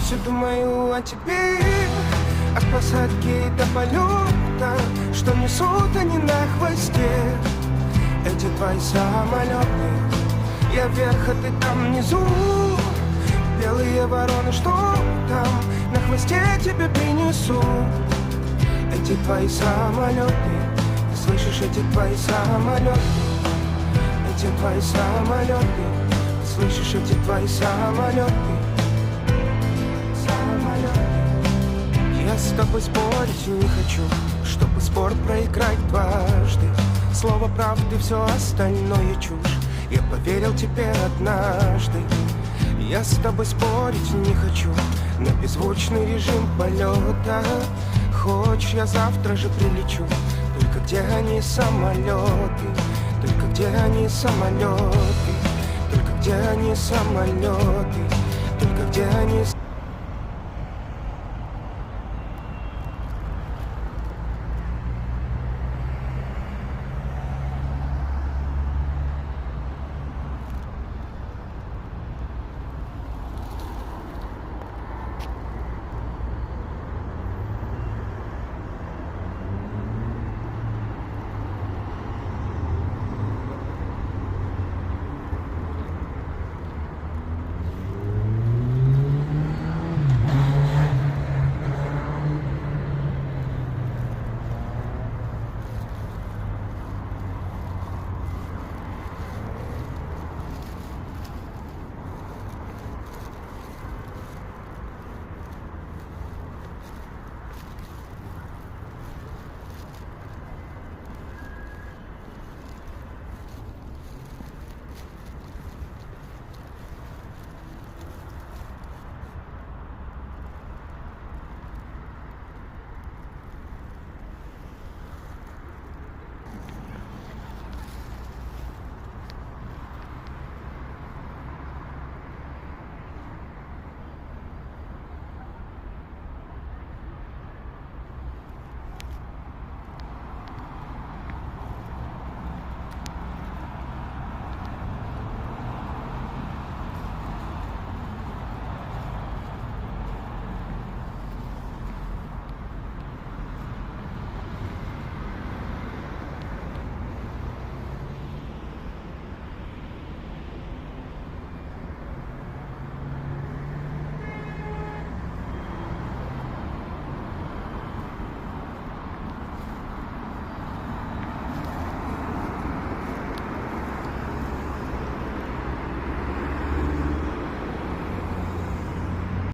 все думаю о тебе, от посадки до полета, что несут они на хвосте. Эти твои самолеты, я вверх, а ты там внизу. Белые вороны, что там на хвосте тебе принесу. Эти твои самолеты, ты слышишь, эти твои самолеты. Эти твои самолеты, ты слышишь, эти твои самолеты. Я с тобой спорить не хочу, чтобы спор проиграть дважды. Слово правды, все остальное чушь. Я поверил тебе однажды. Я с тобой спорить не хочу на беззвучный режим полета. Хочешь, я завтра же прилечу. Только где они самолеты? Только где они самолеты? Только где они самолеты? Только где они